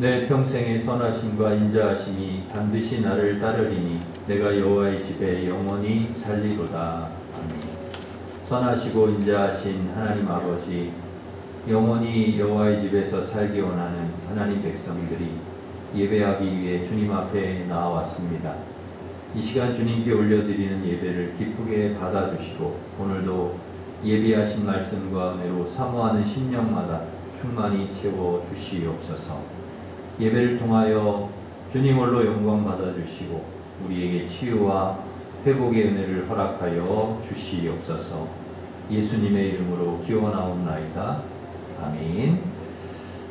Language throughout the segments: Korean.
내 평생의 선하심과 인자하심이 반드시 나를 따르리니 내가 여호와의 집에 영원히 살리로다. 아멘. 선하시고 인자하신 하나님 아버지, 영원히 여호와의 집에서 살기 원하는 하나님 백성들이 예배하기 위해 주님 앞에 나와왔습니다. 이 시간 주님께 올려드리는 예배를 기쁘게 받아주시고 오늘도 예비하신 말씀과 은혜로 사모하는 심령마다 충만히 채워주시옵소서. 예배를 통하여 주님 홀로 영광 받아주시고 우리에게 치유와 회복의 은혜를 허락하여 주시옵소서. 예수님의 이름으로 기원하옵나이다. 아멘.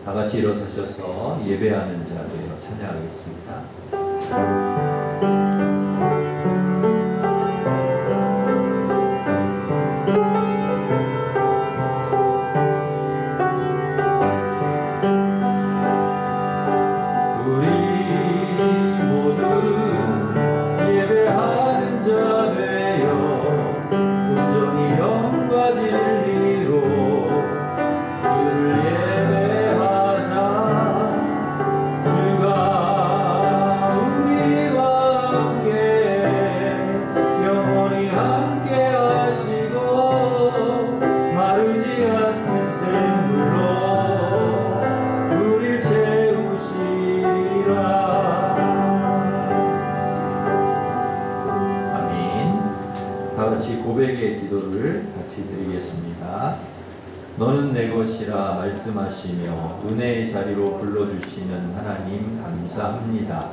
다 같이 일어서셔서 예배하는 자리에 찬양하겠습니다. 고백의 기도를 같이 드리겠습니다. 너는 내 것이라 말씀하시며 은혜의 자리로 불러주시는 하나님 감사합니다.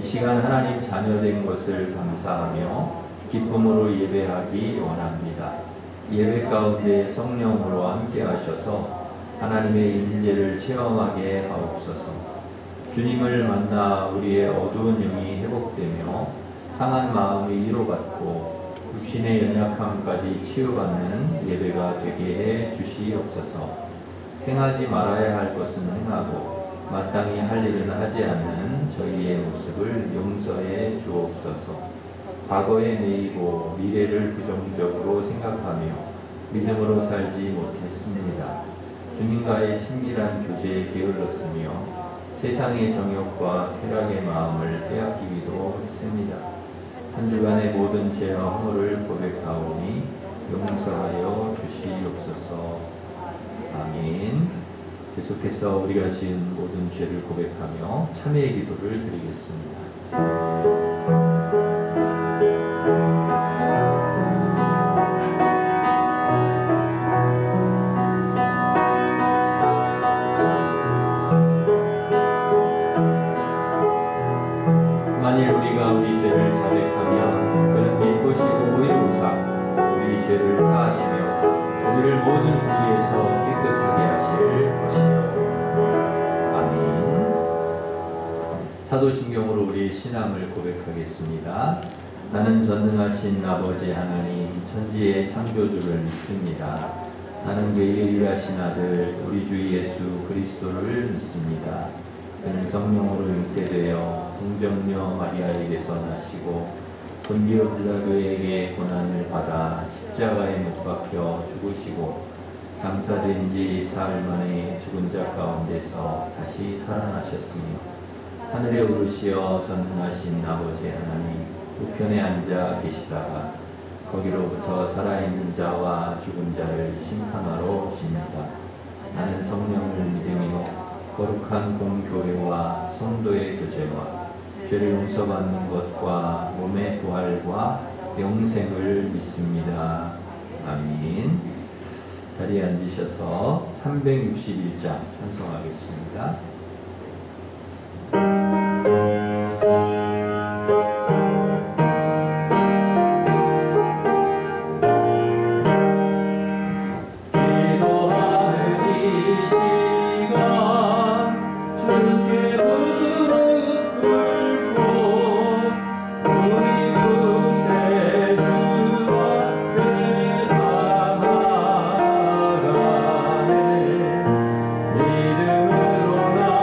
이 시간 하나님 자녀된 것을 감사하며 기쁨으로 예배하기 원합니다. 예배 가운데 성령으로 함께 하셔서 하나님의 임재를 체험하게 하옵소서. 주님을 만나 우리의 어두운 영이 회복되며 상한 마음이 위로받고 육신의 연약함까지 치유받는 예배가 되게 해 주시옵소서. 행하지 말아야 할 것은 행하고 마땅히 할 일은 하지 않는 저희의 모습을 용서해 주옵소서. 과거에 매이고 미래를 부정적으로 생각하며 믿음으로 살지 못했습니다. 주님과의 친밀한 교제에 게을렀으며 세상의 정욕과 쾌락의 마음을 빼앗기기도 했습니다. 한 주간의 모든 죄와 허물을 고백하오니 용서하여 주시옵소서. 아멘. 계속해서 우리가 지은 모든 죄를 고백하며 참회의 기도를 드리겠습니다. 만일 우리가 우리 죄를 자백하면 그는 기쁘시고 의로우사 우리 죄를 사하시며 우리를 모든 불의에서 깨끗하게 하실 것이요. 아멘. 사도신경으로 우리 신앙을 고백하겠습니다. 나는 전능하신 아버지 하나님 천지의 창조주를 믿습니다. 나는 그의 일하신 아들 우리 주 예수 그리스도를 믿습니다. 그는 성령으로 잉태되어 동정녀 마리아에게서 나시고 본디오 빌라도에게 고난을 받아 십자가에 못 박혀 죽으시고 장사된 지 사흘 만에 죽은 자 가운데서 다시 살아나셨으며 하늘에 오르시어 전능하신 아버지 하나님 우편에 앉아 계시다가 거기로부터 살아있는 자와 죽은 자를 심판하러 오십니다. 나는 성령을 믿으며 거룩한 공교회와 성도의 교제와 죄를 용서받는 것과 몸의 부활과 영생을 믿습니다. 아멘. 자리에 앉으셔서 361장 찬송하겠습니다. 믿음으로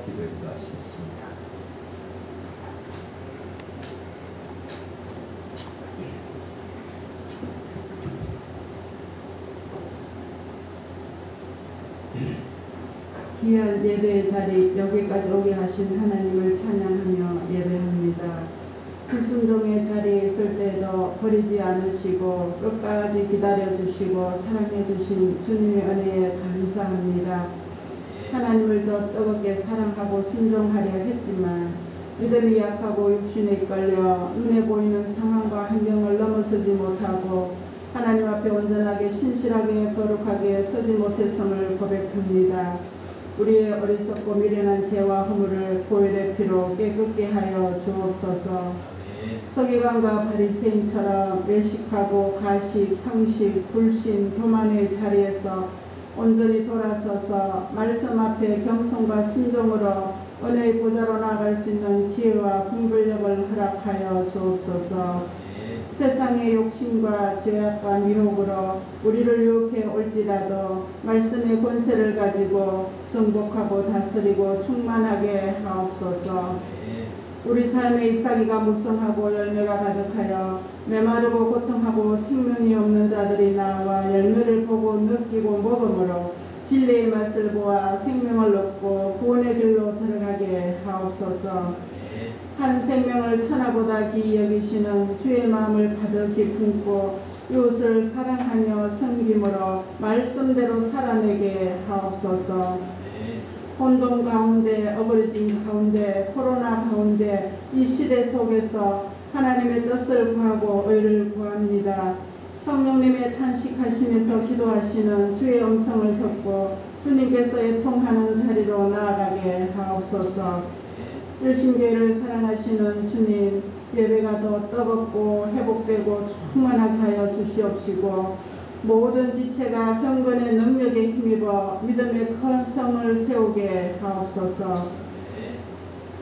기도해 기도하시겠습니다. 귀한 예배의 자리 여기까지 오게 하신 하나님을 찬양하며 예배합니다. 불순종의 자리에 있을 때도 버리지 않으시고 끝까지 기다려주시고 사랑해주신 주님의 은혜에 감사합니다. 하나님을 더 뜨겁게 사랑하고 순종하려 했지만 믿음이 약하고 육신에 이끌려 눈에 보이는 상황과 환경을 넘어서지 못하고 하나님 앞에 온전하게 신실하게 거룩하게 서지 못했음을 고백합니다. 우리의 어리석고 미련한 죄와 허물을 보혈의 피로 깨끗게 하여 주옵소서. 서기관과 바리새인처럼 외식하고 가식, 형식, 불신, 교만의 자리에서 온전히 돌아서서 말씀 앞에 겸손과 순종으로 은혜의 보좌로 나아갈 수 있는 지혜와 분별력을 허락하여 주옵소서. 세상의 욕심과 죄악과 미혹으로 우리를 유혹해 올지라도 말씀의 권세를 가지고 정복하고 다스리고 충만하게 하옵소서. 우리 삶의 잎사귀가 무성하고 열매가 가득하여 메마르고 고통하고 생명이 없는 자들이 나와 열매를 보고 느끼고 먹음으로 진리의 맛을 보아 생명을 얻고 구원의 길로 들어가게 하옵소서. 한 생명을 천하보다 귀히 여기시는 주의 마음을 가득히 품고 이웃을 사랑하며 섬김으로 말씀대로 살아내게 하옵소서. 혼돈 가운데, 어그러짐 가운데, 코로나 가운데 이 시대 속에서 하나님의 뜻을 구하고 의를 구합니다. 성령님의 탄식하심에서 기도하시는 주의 음성을 듣고 주님께서 애통하는 자리로 나아가게 하옵소서. 일신교회를 사랑하시는 주님, 예배가 더 뜨겁고 회복되고 충만하게 하여 주시옵시고 모든 지체가 경건의 능력에 힘입어 믿음의 큰 성을 세우게 하옵소서.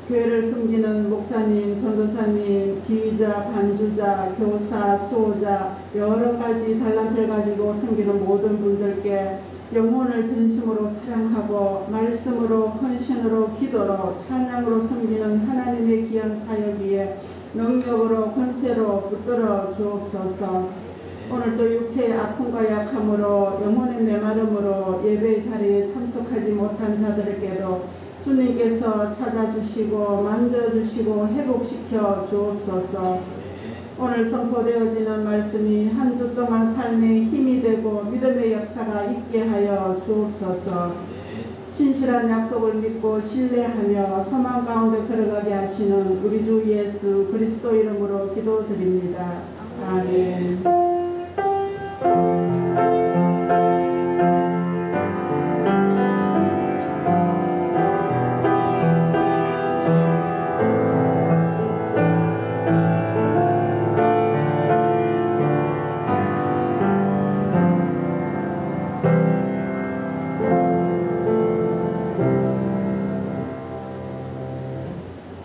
교회를 섬기는 목사님, 전도사님, 지휘자, 반주자, 교사, 수호자 여러 가지 달란트를 가지고 섬기는 모든 분들께 영혼을 진심으로 사랑하고 말씀으로 헌신으로 기도로 찬양으로 섬기는 하나님의 귀한 사역 위에 능력으로 권세로 붙들어 주옵소서. 오늘도 육체의 아픔과 약함으로 영혼의 메마름으로 예배의 자리에 참석하지 못한 자들에게도 주님께서 찾아주시고 만져주시고 회복시켜 주옵소서. 오늘 선포되어지는 말씀이 한 주 동안 삶의 힘이 되고 믿음의 역사가 있게 하여 주옵소서. 신실한 약속을 믿고 신뢰하며 소망 가운데 걸어가게 하시는 우리 주 예수 그리스도 이름으로 기도드립니다. 아멘.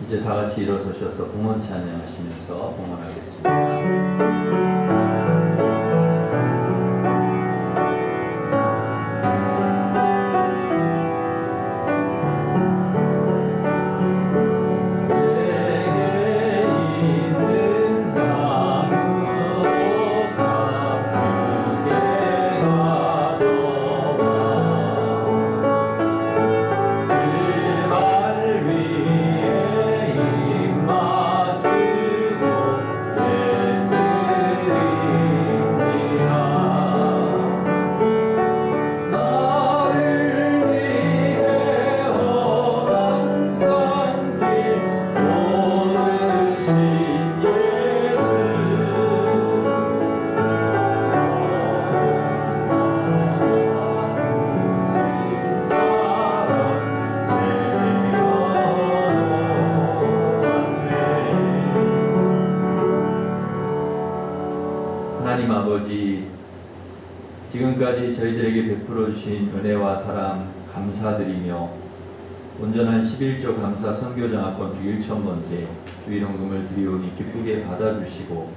이제 다 같이 일어서셔서 봉헌 찬양하시면서 봉헌하겠습니다. 하나님 아버지, 지금까지 저희들에게 베풀어 주신 은혜와 사랑 감사드리며 온전한 11조 감사 선교장학권 주 1,000번째 주일헌금을 드리오니 기쁘게 받아주시고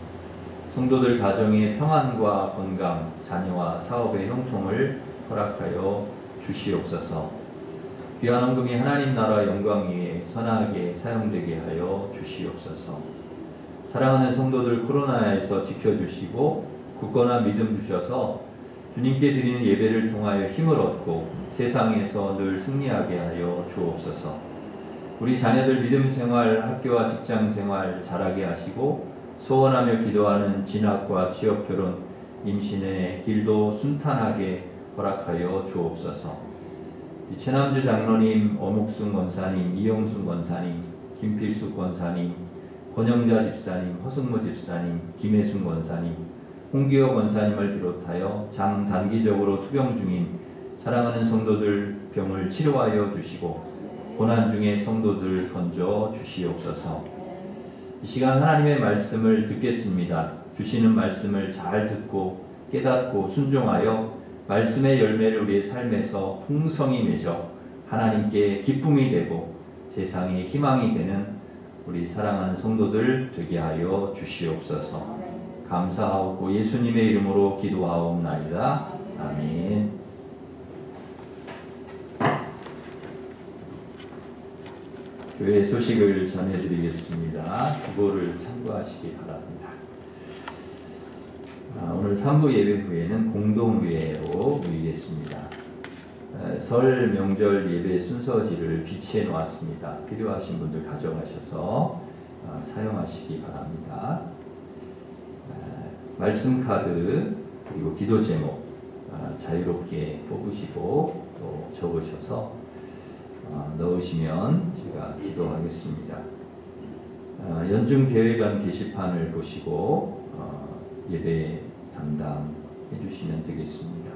성도들 가정의 평안과 건강, 자녀와 사업의 형통을 허락하여 주시옵소서. 귀한 헌금이 하나님 나라 영광 위에 선하게 사용되게 하여 주시옵소서. 사랑하는 성도들 코로나에서 지켜주시고 굳건한 믿음 주셔서 주님께 드리는 예배를 통하여 힘을 얻고 세상에서 늘 승리하게 하여 주옵소서. 우리 자녀들 믿음 생활, 학교와 직장 생활 잘하게 하시고 소원하며 기도하는 진학과 취업, 결혼, 임신의 길도 순탄하게 허락하여 주옵소서. 최남주 장로님, 어묵순 권사님, 이영순 권사님, 김필숙 권사님, 권영자 집사님, 허승모 집사님, 김혜순 권사님, 홍기호 권사님을 비롯하여 장단기적으로 투병 중인 사랑하는 성도들 병을 치료하여 주시고 고난 중에 성도들 건져 주시옵소서. 이 시간 하나님의 말씀을 듣겠습니다. 주시는 말씀을 잘 듣고 깨닫고 순종하여 말씀의 열매를 우리의 삶에서 풍성히 맺어 하나님께 기쁨이 되고 세상에 희망이 되는 우리 사랑하는 성도들 되게 하여 주시옵소서. 감사하고 예수님의 이름으로 기도하옵나이다. 아멘. 교회 소식을 전해드리겠습니다. 그거를 참고하시기 바랍니다. 오늘 3부 예배 후에는 공동의회로 모이겠습니다. 설 명절 예배 순서지를 비치해 놓았습니다. 필요하신 분들 가져가셔서 사용하시기 바랍니다. 말씀 카드 그리고 기도 제목 자유롭게 뽑으시고 또 적으셔서 넣으시면 제가 기도하겠습니다. 연중 계획안 게시판을 보시고 예배 담당해 주시면 되겠습니다.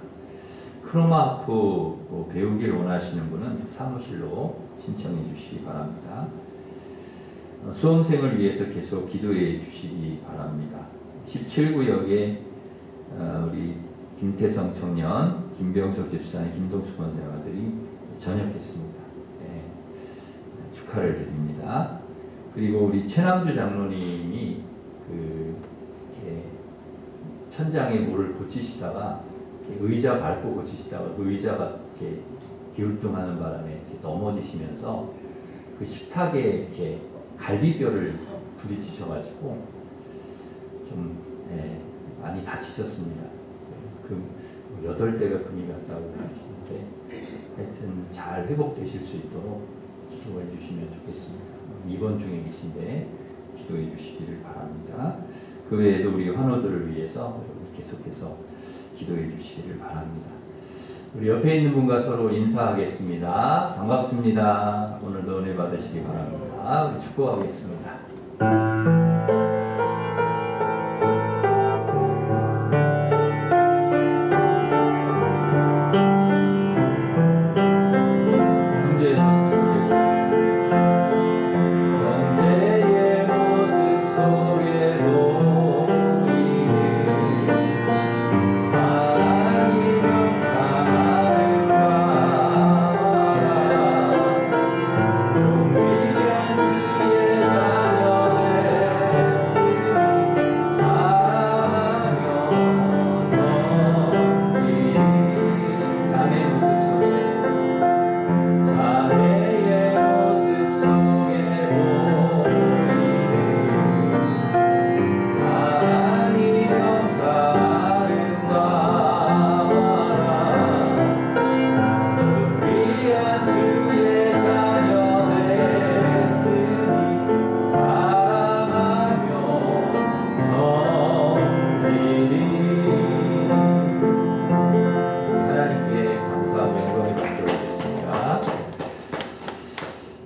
크로마프 배우길 원하시는 분은 사무실로 신청해 주시기 바랍니다. 수험생을 위해서 계속 기도해 주시기 바랍니다. 17구역에 우리 김태성 청년, 김병석 집사님, 김동수 권사님 아들이 전역했습니다. 네, 축하를 드립니다. 그리고 우리 최남주 장로님이 이렇게 천장에 뭐를 고치시다가 의자 밟고 고치시다가 그 의자가 이렇게 기울뚱하는 바람에 이렇게 넘어지시면서 그 식탁에 이렇게 갈비뼈를 부딪히셔가지고 좀 많이 다치셨습니다. 그 8대가 금이 갔다고 하시는데 하여튼 잘 회복되실 수 있도록 기도해 주시면 좋겠습니다. 입원 중에 계신데 기도해 주시기를 바랍니다. 그 외에도 우리 환우들을 위해서 계속해서 기도해 주시기를 바랍니다. 우리 옆에 있는 분과 서로 인사하겠습니다. 반갑습니다. 오늘도 은혜 받으시기 바랍니다. 우리 축복하겠습니다.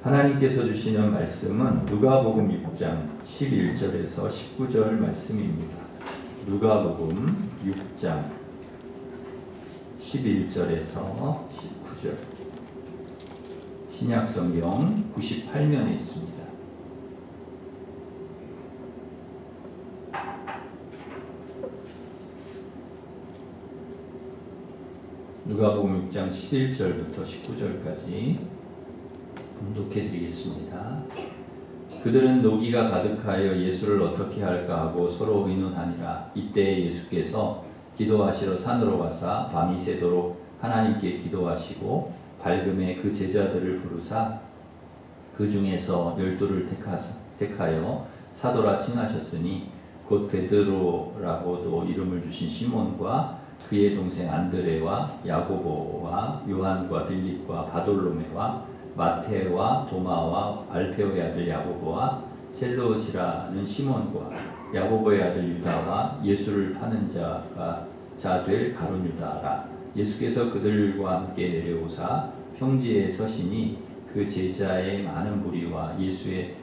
하나님께서 주시는 말씀은 누가복음 6장 11절에서 19절 말씀입니다. 누가복음 6장 11절에서 19절 신약성경 98면에 있습니다. 누가복음 6장 11절부터 19절까지 봉독해 드리겠습니다. 그들은 노기가 가득하여 예수를 어떻게 할까 하고 서로 의논하니라. 이때 예수께서 기도하시러 산으로 가사 밤이 새도록 하나님께 기도하시고 밝음에 그 제자들을 부르사 그 중에서 12를 택하여 사도라 칭하셨으니 곧 베드로라고도 이름을 주신 시몬과 그의 동생 안드레와 야고보와 요한과 빌립과 바돌로메와 마테와 도마와 알페오의 아들 야고보와 셀롯이라는 시몬과 야고보의 아들 유다와 예수를 파는 자가 될 가룟 유다라. 예수께서 그들과 함께 내려오사 평지에 서시니 그 제자의 많은 무리와 예수의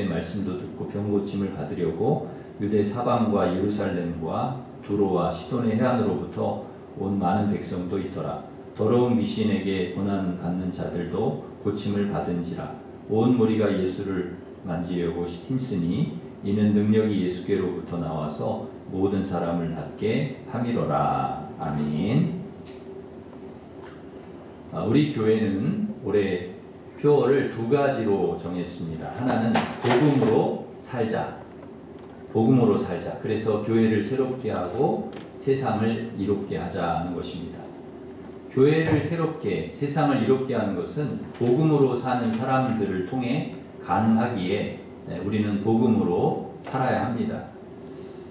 말씀도 듣고 병 고침을 받으려고 유대 사방과 예루살렘과 두로와 시돈의 해안으로부터 온 많은 백성도 있더라. 더러운 귀신에게 고난 받는 자들도 고침을 받은지라. 온 무리가 예수를 만지려고 힘쓰니 이는 능력이 예수께로부터 나와서 모든 사람을 낫게 함이로라. 아멘. 우리 교회는 올해 표어를 두 가지로 정했습니다. 하나는 복음으로 살자. 복음으로 살자. 그래서 교회를 새롭게 하고 세상을 이롭게 하자는 것입니다. 교회를 새롭게, 세상을 이롭게 하는 것은 복음으로 사는 사람들을 통해 가능하기에 우리는 복음으로 살아야 합니다.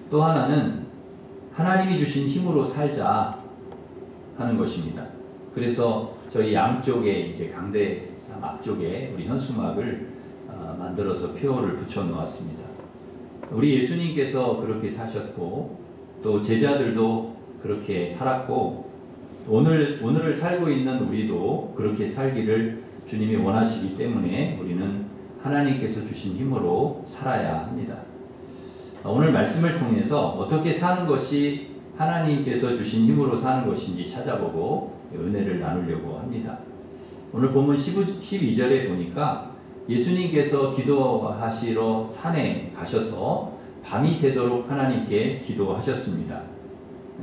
또 하나는 하나님이 주신 힘으로 살자 하는 것입니다. 그래서 저희 양쪽에 이제 강대상 앞쪽에 우리 현수막을 만들어서 표어를 붙여 놓았습니다. 우리 예수님께서 그렇게 사셨고 또 제자들도 그렇게 살았고 오늘을 살고 있는 우리도 그렇게 살기를 주님이 원하시기 때문에 우리는 하나님께서 주신 힘으로 살아야 합니다. 오늘 말씀을 통해서 어떻게 사는 것이 하나님께서 주신 힘으로 사는 것인지 찾아보고 은혜를 나누려고 합니다. 오늘 본문 12절에 보니까 예수님께서 기도하시러 산에 가셔서 밤이 새도록 하나님께 기도하셨습니다.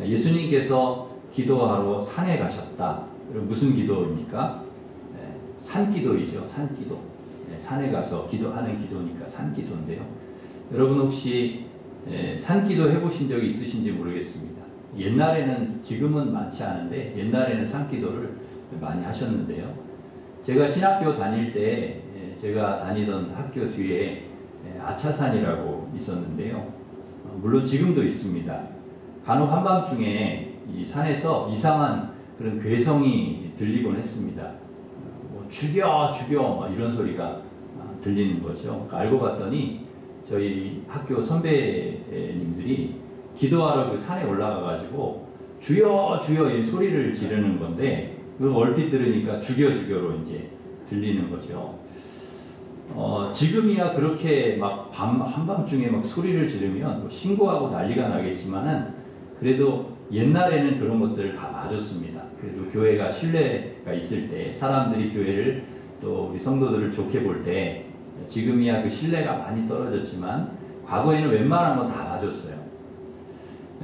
예수님께서 기도하러 산에 가셨다. 무슨 기도입니까? 산기도이죠. 산기도. 산에 가서 기도하는 기도니까 산기도인데요. 여러분 혹시 산기도 해보신 적이 있으신지 모르겠습니다. 옛날에는, 지금은 많지 않은데 옛날에는 산기도를 많이 하셨는데요. 제가 신학교 다닐 때 제가 다니던 학교 뒤에 아차산이라고 있었는데요. 물론 지금도 있습니다. 간혹 한밤중에 이 산에서 이상한 그런 괴성이 들리곤 했습니다. 뭐 죽여 막 이런 소리가 들리는 거죠. 그러니까 알고 봤더니 저희 학교 선배님들이 기도하러 그 산에 올라가 가지고 주여 이 소리를 지르는 건데 그걸 얼핏 들으니까 죽여로 이제 들리는 거죠. 지금이야 그렇게 막 한밤중에 막 소리를 지르면 뭐 신고하고 난리가 나겠지만은 그래도 옛날에는 그런 것들을 다 봐줬습니다. 그래도 교회가 신뢰가 있을 때 사람들이 교회를 또 우리 성도들을 좋게 볼 때 지금이야 그 신뢰가 많이 떨어졌지만 과거에는 웬만한 건 다 봐줬어요.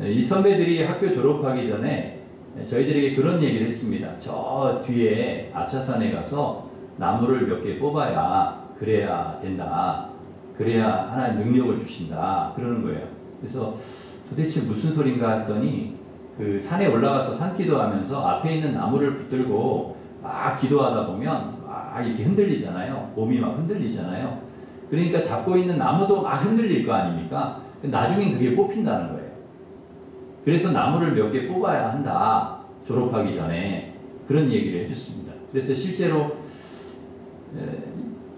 이 선배들이 학교 졸업하기 전에 저희들에게 그런 얘기를 했습니다. 저 뒤에 아차산에 가서 나무를 몇 개 뽑아야 그래야 된다. 그래야 하나님 능력을 주신다. 그러는 거예요. 그래서 도대체 무슨 소린가 했더니 그 산에 올라가서 산기도 하면서 앞에 있는 나무를 붙들고 막 기도하다 보면 막 이렇게 흔들리잖아요. 몸이 막 흔들리잖아요. 그러니까 잡고 있는 나무도 막 흔들릴 거 아닙니까? 나중엔 그게 뽑힌다는 거예요. 그래서 나무를 몇 개 뽑아야 한다. 졸업하기 전에 그런 얘기를 해줬습니다. 그래서 실제로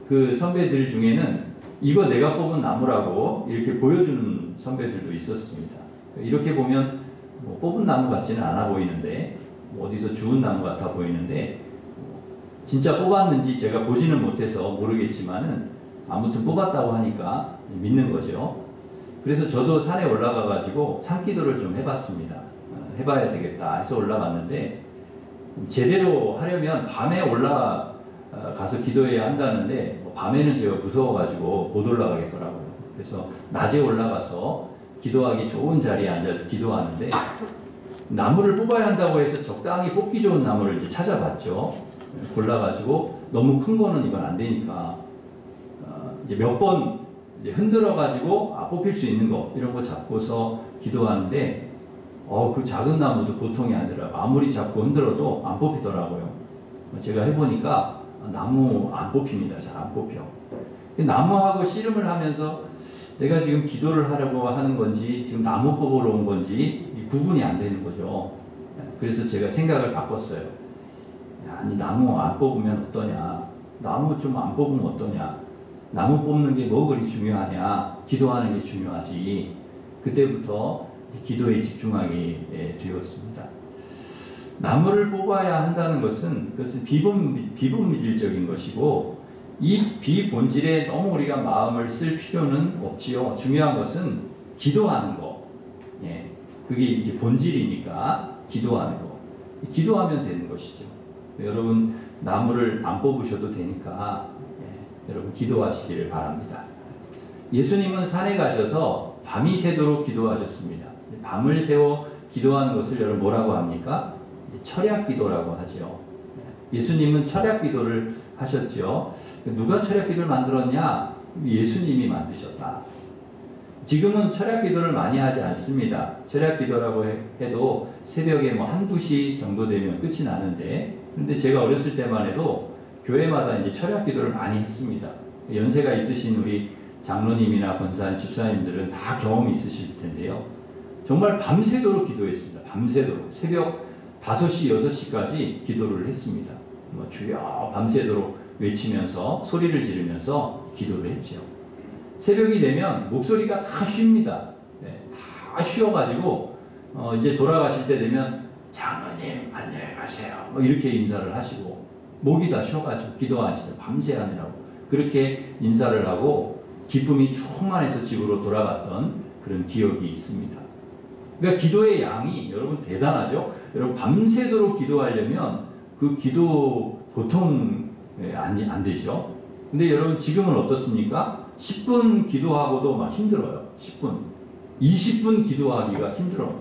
그 선배들 중에는 이거 내가 뽑은 나무라고 이렇게 보여주는 선배들도 있었습니다. 이렇게 보면 뭐 뽑은 나무 같지는 않아 보이는데 뭐 어디서 주운 나무 같아 보이는데 진짜 뽑았는지 제가 보지는 못해서 모르겠지만은 아무튼 뽑았다고 하니까 믿는 거죠. 그래서 저도 산에 올라가 가지고 산기도를 좀 해봤습니다. 해봐야 되겠다 해서 올라갔는데 제대로 하려면 밤에 올라가서 기도해야 한다는데 밤에는 제가 무서워가지고 못 올라가겠더라고요. 그래서 낮에 올라가서 기도하기 좋은 자리에 앉아서 기도하는데 나무를 뽑아야 한다고 해서 적당히 뽑기 좋은 나무를 이제 찾아봤죠. 골라가지고 너무 큰 거는 이건 안 되니까 이제 몇 번 흔들어가지고 뽑힐 수 있는 거 이런 거 잡고서 기도하는데 그 작은 나무도 보통이 아니더라고요. 아무리 잡고 흔들어도 안 뽑히더라고요. 제가 해보니까 나무 안 뽑힙니다. 잘 안 뽑혀. 나무하고 씨름을 하면서 내가 지금 기도를 하려고 하는 건지 지금 나무 뽑으러 온 건지 구분이 안 되는 거죠. 그래서 제가 생각을 바꿨어요. 아니 나무 안 뽑으면 어떠냐, 나무 좀 안 뽑으면 어떠냐, 나무 뽑는 게 뭐 그리 중요하냐, 기도하는 게 중요하지. 그때부터 기도에 집중하게 되었습니다. 나무를 뽑아야 한다는 것은 그것은 비본질적인 것이고, 이 비본질에 너무 우리가 마음을 쓸 필요는 없지요. 중요한 것은 기도하는 거. 예, 그게 이제 본질이니까 기도하는 거. 기도하면 되는 것이죠. 여러분 나무를 안 뽑으셔도 되니까 여러분 기도하시기를 바랍니다. 예수님은 산에 가셔서 밤이 새도록 기도하셨습니다. 밤을 새워 기도하는 것을 여러분 뭐라고 합니까? 철야 기도라고 하죠. 예수님은 철야 기도를 하셨죠. 누가 철야 기도를 만들었냐? 예수님이 만드셨다. 지금은 철야 기도를 많이 하지 않습니다. 철야 기도라고 해도 새벽에 뭐 한두 시 정도 되면 끝이 나는데, 근데 제가 어렸을 때만 해도 교회마다 이제 철야 기도를 많이 했습니다. 연세가 있으신 우리 장로님이나 권사님, 집사님들은 다 경험이 있으실 텐데요. 정말 밤새도록 기도했습니다. 밤새도록. 새벽 5시, 6시까지 기도를 했습니다. 주여 밤새도록 외치면서 소리를 지르면서 기도를 했죠. 새벽이 되면 목소리가 다 쉽니다. 다 쉬어가지고 이제 돌아가실 때 되면 장로님 안녕히 가세요 이렇게 인사를 하시고, 목이 다 쉬어가지고 기도하시죠. 밤새 하느라고 그렇게 인사를 하고 기쁨이 충만해서 집으로 돌아갔던 그런 기억이 있습니다. 그러니까 기도의 양이 여러분 대단하죠. 여러분 밤새도록 기도하려면 그 기도 보통 안 되죠. 근데 여러분 지금은 어떻습니까? 10분 기도하고도 막 힘들어요. 10분. 20분 기도하기가 힘들어.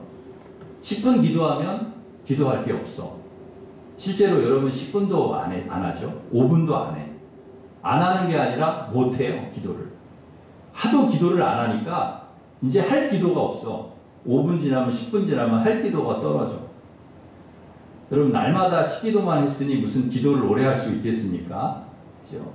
10분 기도하면 기도할 게 없어. 실제로 여러분 10분도 안 하죠. 5분도 안 해. 안 하는 게 아니라 못 해요. 기도를. 하도 기도를 안 하니까 이제 할 기도가 없어. 5분 지나면 10분 지나면 할 기도가 떨어져. 여러분 날마다 시기도만 했으니 무슨 기도를 오래 할 수 있겠습니까? 그렇죠?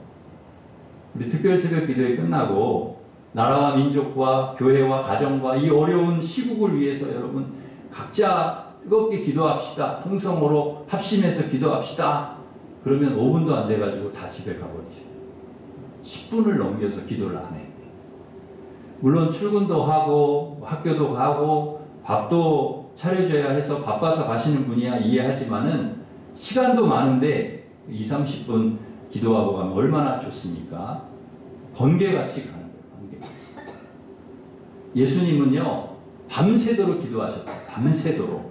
우리 특별 새벽 기도회 끝나고 나라와 민족과 교회와 가정과 이 어려운 시국을 위해서 여러분 각자 뜨겁게 기도합시다. 통성으로 합심해서 기도합시다. 그러면 5분도 안 돼가지고 다 집에 가버리죠. 10분을 넘겨서 기도를 안 해. 물론 출근도 하고 학교도 가고 밥도 차려줘야 해서 바빠서 가시는 분이야 이해하지만은 시간도 많은데 20-30분 기도하고 가면 얼마나 좋습니까? 번개같이 가는 거예요. 번개같이. 예수님은요 밤새도록 기도하셨다. 밤새도록.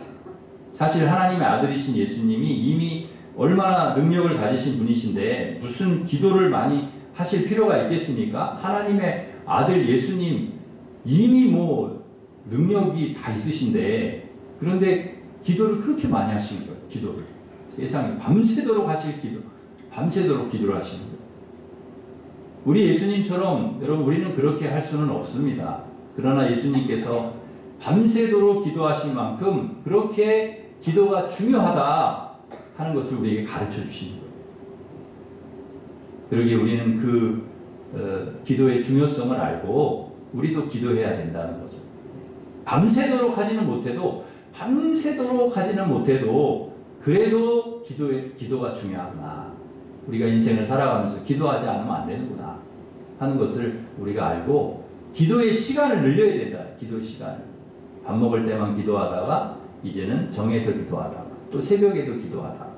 사실 하나님의 아들이신 예수님이 이미 얼마나 능력을 가지신 분이신데 무슨 기도를 많이 하실 필요가 있겠습니까? 하나님의 아들 예수님 이미 뭐 능력이 다 있으신데, 그런데 기도를 그렇게 많이 하시는 거예요. 기도를. 세상에 밤새도록 하실 기도, 밤새도록 기도를 하시는 거예요. 우리 예수님처럼 여러분 우리는 그렇게 할 수는 없습니다. 그러나 예수님께서 밤새도록 기도하신 만큼 그렇게 기도가 중요하다 하는 것을 우리에게 가르쳐 주시는 거예요. 그러기에 우리는 그 기도의 중요성을 알고 우리도 기도해야 된다는 거죠. 밤새도록 하지는 못해도 그래도 기도가 중요하구나. 우리가 인생을 살아가면서 기도하지 않으면 안 되는구나 하는 것을 우리가 알고 기도의 시간을 늘려야 된다. 기도의 시간을. 밥 먹을 때만 기도하다가 이제는 정해서 기도하다가 또 새벽에도 기도하다가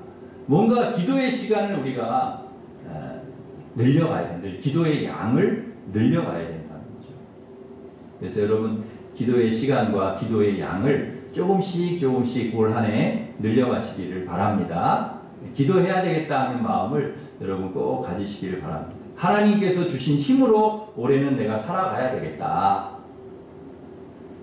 뭔가 기도의 시간을 우리가 늘려가야 된다. 기도의 양을 늘려가야 된다는 거죠. 그래서 여러분 기도의 시간과 기도의 양을 조금씩 올 한 해 늘려가시기를 바랍니다. 기도해야 되겠다 하는 마음을 여러분 꼭 가지시기를 바랍니다. 하나님께서 주신 힘으로 올해는 내가 살아가야 되겠다.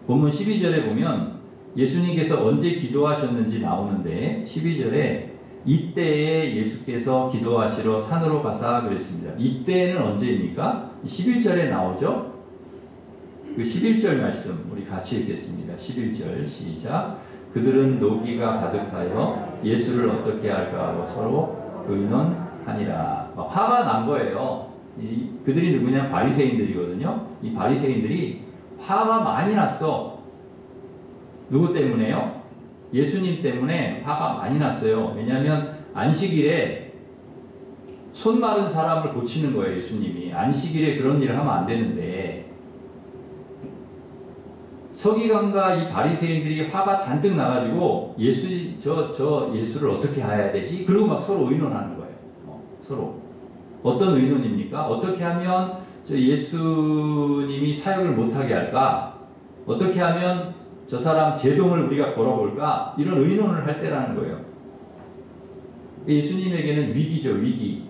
본문 12절에 보면 예수님께서 언제 기도하셨는지 나오는데 12절에 이때에 예수께서 기도하시러 산으로 가사 그랬습니다. 이때는 언제입니까? 11절에 나오죠. 그 11절 말씀 우리 같이 읽겠습니다. 11절 시작. 그들은 노기가 가득하여 예수를 어떻게 할까 하고 서로 의논하니라. 화가 난 거예요. 그들이 누구냐? 바리새인들이거든요. 이 바리새인들이 화가 많이 났어. 누구 때문에요? 예수님 때문에 화가 많이 났어요. 왜냐하면 안식일에 손 마른 사람을 고치는 거예요. 예수님이 안식일에 그런 일을 하면 안 되는데, 서기관과 이 바리새인들이 화가 잔뜩 나가지고 예수를 어떻게 해야 되지? 그리고 막 서로 의논하는 거예요. 서로 어떤 의논입니까? 어떻게 하면 저 예수님이 사역을 못하게 할까? 어떻게 하면 저 사람 제동을 우리가 걸어볼까? 이런 의논을 할 때라는 거예요. 예수님에게는 위기죠, 위기.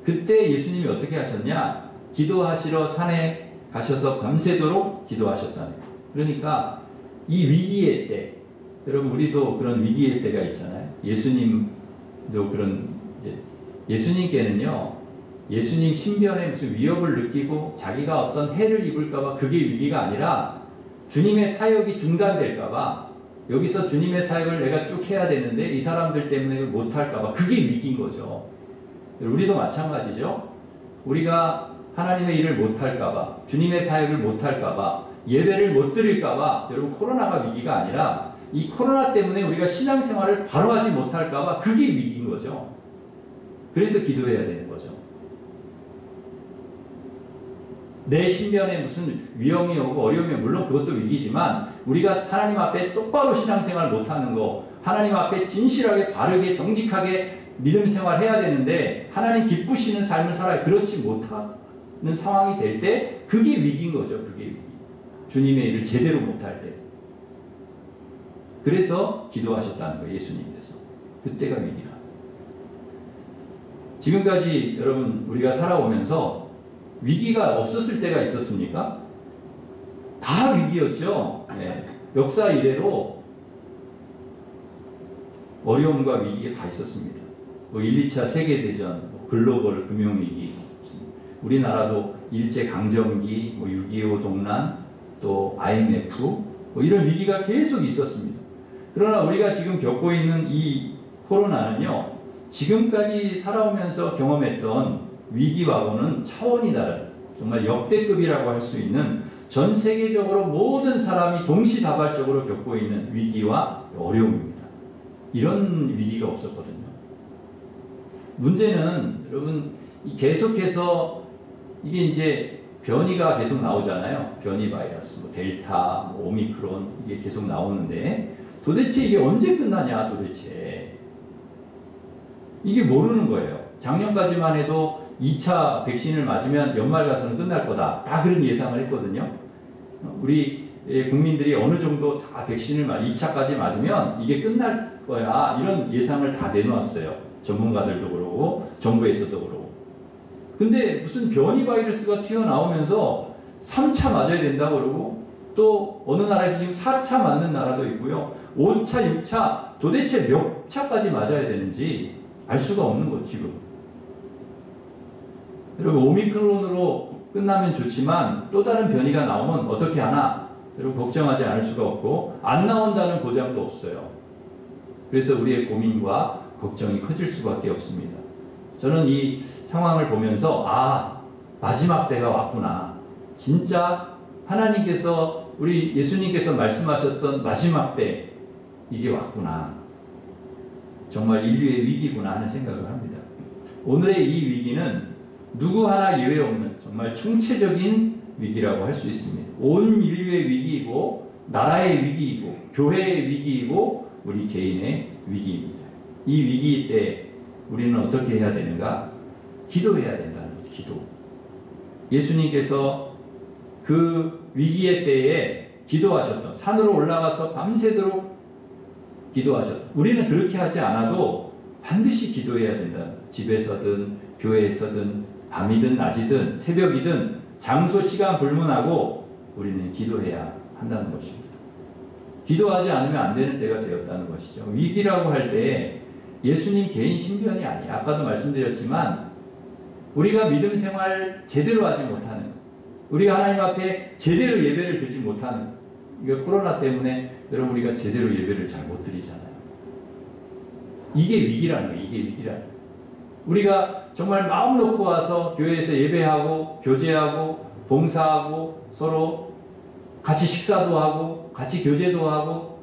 그때 예수님이 어떻게 하셨냐? 기도하시러 산에 가셔서 밤새도록 기도하셨다는 거예요. 그러니까 이 위기의 때, 여러분 우리도 그런 위기의 때가 있잖아요. 예수님도 그런, 예수님께는요, 예수님 신변에 무슨 위협을 느끼고 자기가 어떤 해를 입을까봐 그게 위기가 아니라 주님의 사역이 중단될까봐, 여기서 주님의 사역을 내가 쭉 해야 되는데 이 사람들 때문에 못할까봐 그게 위기인 거죠. 우리도 마찬가지죠. 우리가 하나님의 일을 못할까봐, 주님의 사역을 못할까봐, 예배를 못 드릴까봐, 여러분 코로나가 위기가 아니라 이 코로나 때문에 우리가 신앙생활을 바로 하지 못할까봐 그게 위기인 거죠. 그래서 기도해야 되는 거죠. 내 신변에 무슨 위험이 오고 어려움이, 물론 그것도 위기지만 우리가 하나님 앞에 똑바로 신앙생활 못하는 거, 하나님 앞에 진실하게 바르게 정직하게 믿음 생활 해야 되는데 하나님 기쁘시는 삶을 살아야 그렇지 못하는 상황이 될 때 그게 위기인 거죠. 그게 위기. 주님의 일을 제대로 못할 때. 그래서 기도하셨다는 거예요. 예수님께서. 그때가 위기라. 지금까지 여러분 우리가 살아오면서 위기가 없었을 때가 있었습니까? 다 위기였죠. 네. 역사 이래로 어려움과 위기가 다 있었습니다. 1, 2차 세계대전, 글로벌 금융위기, 우리나라도 일제강점기, 6.25 동란, 또 IMF, 이런 위기가 계속 있었습니다. 그러나 우리가 지금 겪고 있는 이 코로나는요, 지금까지 살아오면서 경험했던 위기와는 차원이 다른, 정말 역대급이라고 할 수 있는 전 세계적으로 모든 사람이 동시다발적으로 겪고 있는 위기와 어려움입니다. 이런 위기가 없었거든요. 문제는 여러분 계속해서 이게 이제 변이가 계속 나오잖아요. 변이 바이러스, 델타, 오미크론 이게 계속 나오는데 도대체 이게 언제 끝나냐 도대체. 이게 모르는 거예요. 작년까지만 해도 2차 백신을 맞으면 연말 가서는 끝날 거다. 다 그런 예상을 했거든요. 우리 국민들이 어느 정도 다 백신을 2차까지 맞으면 이게 끝날 거야. 이런 예상을 다 내놓았어요. 전문가들도 그러고 정부에서도 그러고. 근데 무슨 변이 바이러스가 튀어나오면서 3차 맞아야 된다고 그러고 또 어느 나라에서 지금 4차 맞는 나라도 있고요. 5차, 6차 도대체 몇 차까지 맞아야 되는지 알 수가 없는 거죠, 지금. 여러분 오미크론으로 끝나면 좋지만 또 다른 변이가 나오면 어떻게 하나? 여러분 걱정하지 않을 수가 없고 안 나온다는 보장도 없어요. 그래서 우리의 고민과 걱정이 커질 수밖에 없습니다. 저는 이 상황을 보면서 마지막 때가 왔구나. 진짜 하나님께서 우리 예수님께서 말씀하셨던 마지막 때 이게 왔구나. 정말 인류의 위기구나 하는 생각을 합니다. 오늘의 이 위기는 누구 하나 예외 없는 정말 총체적인 위기라고 할 수 있습니다. 온 인류의 위기이고 나라의 위기이고 교회의 위기이고 우리 개인의 위기입니다. 이 위기 때 우리는 어떻게 해야 되는가? 기도해야 된다는 거죠. 기도. 예수님께서 그 위기의 때에 기도하셨던, 산으로 올라가서 밤새도록 기도하셨던, 우리는 그렇게 하지 않아도 반드시 기도해야 된다. 집에서든 교회에서든 밤이든 낮이든 새벽이든 장소 시간 불문하고 우리는 기도해야 한다는 것입니다. 기도하지 않으면 안 되는 때가 되었다는 것이죠. 위기라고 할 때 예수님 개인 신변이 아니에요. 아까도 말씀드렸지만 우리가 믿음 생활 제대로 하지 못하는, 우리가 하나님 앞에 제대로 예배를 드리지 못하는, 이게 코로나 때문에 여러분 우리가 제대로 예배를 잘 못 드리잖아요. 이게 위기라는 거예요. 이게 위기라는 거예요. 우리가 정말 마음 놓고 와서 교회에서 예배하고 교제하고 봉사하고 서로 같이 식사도 하고 같이 교제도 하고,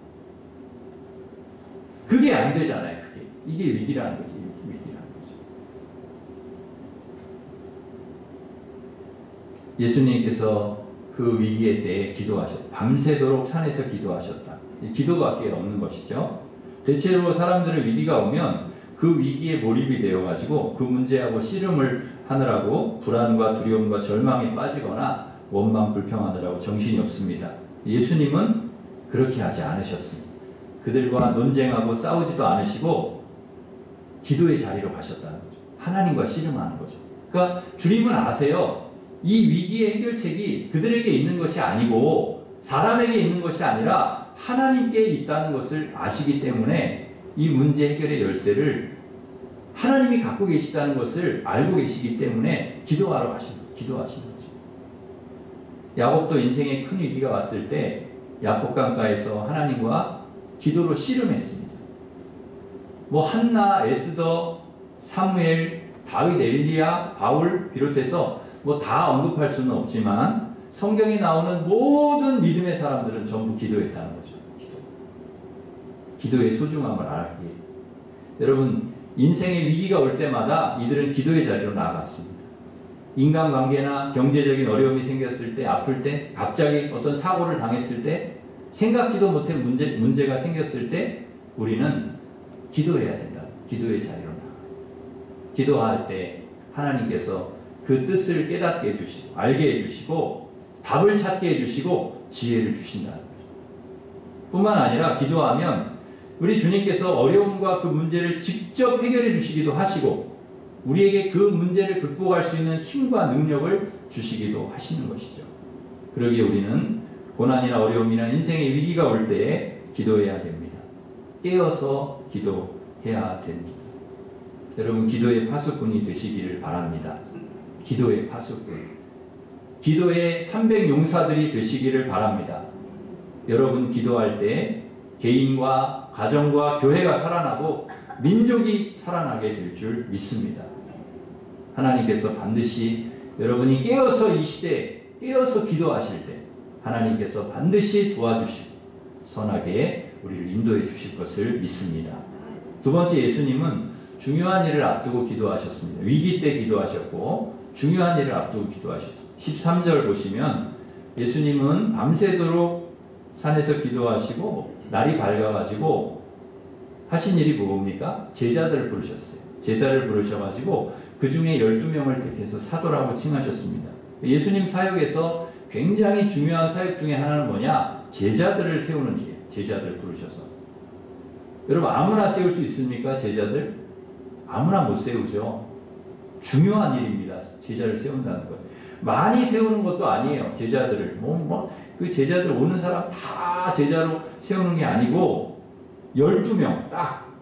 그게 안 되잖아요. 그게. 이게 위기라는 거지. 위기라는 거죠. 예수님께서 그 위기의 때에 기도하셨다. 밤새도록 산에서 기도하셨다. 기도밖에 없는 것이죠. 대체로 사람들은 위기가 오면 그 위기에 몰입이 되어가지고 그 문제하고 씨름을 하느라고 불안과 두려움과 절망에 빠지거나 원망 불평하느라고 정신이 없습니다. 예수님은 그렇게 하지 않으셨습니다. 그들과 논쟁하고 싸우지도 않으시고 기도의 자리로 가셨다는 거죠. 하나님과 씨름하는 거죠. 그러니까 주님은 아세요. 이 위기의 해결책이 그들에게 있는 것이 아니고 사람에게 있는 것이 아니라 하나님께 있다는 것을 아시기 때문에 이 문제 해결의 열쇠를 하나님이 갖고 계시다는 것을 알고 계시기 때문에 기도하러 가시는 거예요. 기도하시는 거죠. 야곱도 인생에 큰 위기가 왔을 때 야복강가에서 하나님과 기도로 씨름했습니다. 뭐 한나, 에스더, 사무엘, 다윗, 엘리야, 바울 비롯해서 뭐 다 언급할 수는 없지만 성경에 나오는 모든 믿음의 사람들은 전부 기도했다는 거죠. 기도의 소중함을 알았기에. 여러분, 인생의 위기가 올 때마다 이들은 기도의 자리로 나아갔습니다. 인간관계나 경제적인 어려움이 생겼을 때, 아플 때, 갑자기 어떤 사고를 당했을 때, 생각지도 못한 문제가 생겼을 때 우리는 기도해야 된다. 기도의 자리로 나아가요. 기도할 때 하나님께서 그 뜻을 깨닫게 해주시고 알게 해주시고 답을 찾게 해주시고 지혜를 주신다는 거죠. 뿐만 아니라 기도하면 우리 주님께서 어려움과 그 문제를 직접 해결해 주시기도 하시고 우리에게 그 문제를 극복할 수 있는 힘과 능력을 주시기도 하시는 것이죠. 그러기에 우리는 고난이나 어려움이나 인생의 위기가 올 때에 기도해야 됩니다. 깨어서 기도해야 됩니다. 여러분, 기도의 파수꾼이 되시기를 바랍니다. 기도의 파수꾼, 기도의 300용사들이 되시기를 바랍니다. 여러분 기도할 때 개인과 가정과 교회가 살아나고 민족이 살아나게 될 줄 믿습니다. 하나님께서 반드시 여러분이 깨어서 이 시대에 깨어서 기도하실 때 하나님께서 반드시 도와주시고 선하게 우리를 인도해 주실 것을 믿습니다. 두 번째, 예수님은 중요한 일을 앞두고 기도하셨습니다. 위기 때 기도하셨고 중요한 일을 앞두고 기도하셨습니다. 13절 보시면 예수님은 밤새도록 산에서 기도하시고 날이 밝아가지고 하신 일이 뭡니까? 제자들을 부르셨어요. 제자를 부르셔가지고 그 중에 12명을 택해서 사도라고 칭하셨습니다. 예수님 사역에서 굉장히 중요한 사역 중에 하나는 뭐냐? 제자들을 세우는 일이에요. 제자들 부르셔서. 여러분, 아무나 세울 수 있습니까? 제자들? 아무나 못 세우죠. 중요한 일입니다. 제자를 세운다는 거예요. 많이 세우는 것도 아니에요. 제자들을. 그 제자들 오는 사람 다 제자로 세우는 게 아니고 12명 딱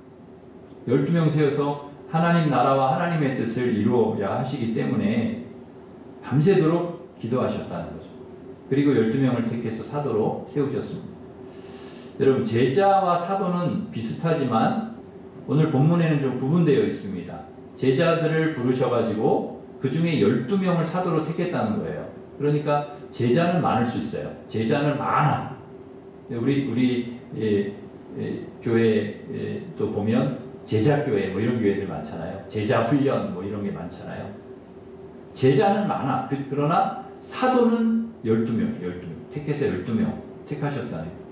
12명 세워서 하나님 나라와 하나님의 뜻을 이루어야 하시기 때문에 밤새도록 기도하셨다는 거죠. 그리고 12명을 택해서 사도로 세우셨습니다. 여러분, 제자와 사도는 비슷하지만 오늘 본문에는 좀 구분되어 있습니다. 제자들을 부르셔가지고 그 중에 12명을 사도로 택했다는 거예요. 그러니까 제자는 많을 수 있어요. 제자는 많아. 우리 교회 또 보면 제자교회 뭐 이런 교회들 많잖아요. 제자훈련 뭐 이런 게 많잖아요. 제자는 많아. 그러나 사도는 12명, 12명. 택해서 12명 택하셨다는 거예요.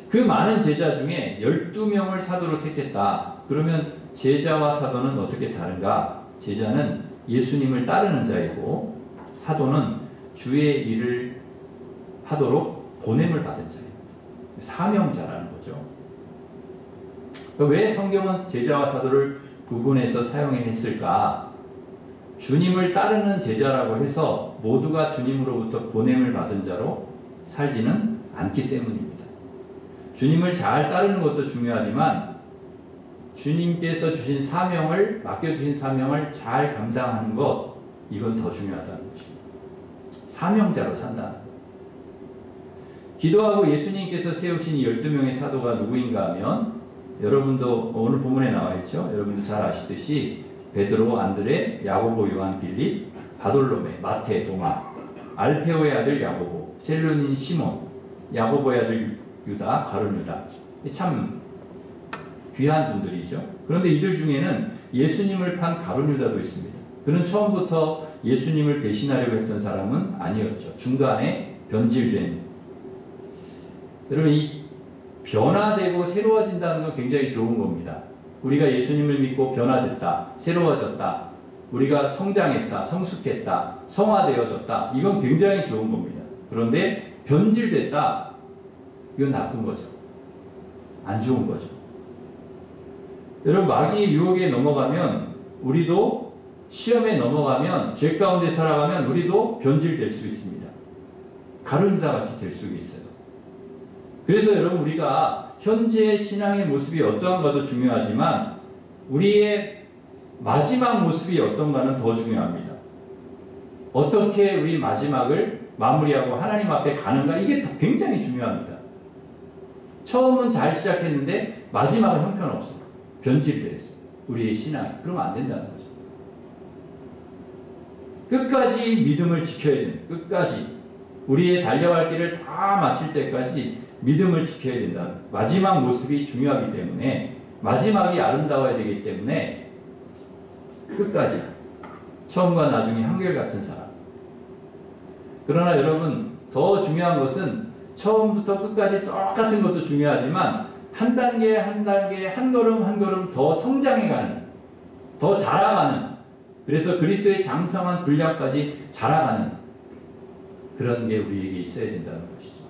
그 많은 제자 중에 12명을 사도로 택했다. 그러면 제자와 사도는 어떻게 다른가? 제자는 예수님을 따르는 자이고 사도는 주의 일을 하도록 보냄을 받은 자예요. 사명자라는 거죠. 왜 성경은 제자와 사도를 구분해서 사용했을까? 주님을 따르는 제자라고 해서 모두가 주님으로부터 보냄을 받은 자로 살지는 않기 때문입니다. 주님을 잘 따르는 것도 중요하지만 주님께서 주신 사명을, 맡겨주신 사명을 잘 감당하는 것, 이건 더 중요하다는 것입니다. 사명자로 산다. 기도하고 예수님께서 세우신 이 12명의 사도가 누구인가 하면 여러분도 오늘 본문에 나와 있죠. 여러분도 잘 아시듯이 베드로, 안드레, 야고보, 요한, 빌립, 바돌로메, 마태, 도마, 알페오의 아들 야고보, 셀로닌 시몬, 야고보의 아들 유다, 가룟 유다. 참 귀한 분들이죠. 그런데 이들 중에는 예수님을 판 가룟 유다도 있습니다. 그는 처음부터 예수님을 배신하려고 했던 사람은 아니었죠. 중간에 변질된. 여러분, 이 변화되고 새로워진다는 건 굉장히 좋은 겁니다. 우리가 예수님을 믿고 변화됐다, 새로워졌다, 우리가 성장했다, 성숙했다, 성화되어졌다. 이건 굉장히 좋은 겁니다. 그런데 변질됐다, 이건 나쁜 거죠. 안 좋은 거죠. 여러분, 마귀의 유혹에 넘어가면, 우리도 시험에 넘어가면, 죄 가운데 살아가면 우리도 변질될 수 있습니다. 가룟 유다 같이 될 수 있어요. 그래서 여러분, 우리가 현재 신앙의 모습이 어떠한가도 중요하지만 우리의 마지막 모습이 어떤가는 더 중요합니다. 어떻게 우리 마지막을 마무리하고 하나님 앞에 가는가, 이게 굉장히 중요합니다. 처음은 잘 시작했는데 마지막은 형편없어. 변질됐어. 우리의 신앙이. 그러면 안 된다는 거죠. 끝까지 믿음을 지켜야 됩니다. 끝까지. 우리의 달려갈 길을 다 마칠 때까지 믿음을 지켜야 된다. 마지막 모습이 중요하기 때문에, 마지막이 아름다워야 되기 때문에 끝까지 처음과 나중에 한결같은 사람. 그러나 여러분, 더 중요한 것은 처음부터 끝까지 똑같은 것도 중요하지만 한 단계 한 단계, 한 걸음 한 걸음 더 성장해가는, 더 자라가는, 그래서 그리스도의 장성한 분량까지 자라가는 그런 게 우리에게 있어야 된다는 것이죠.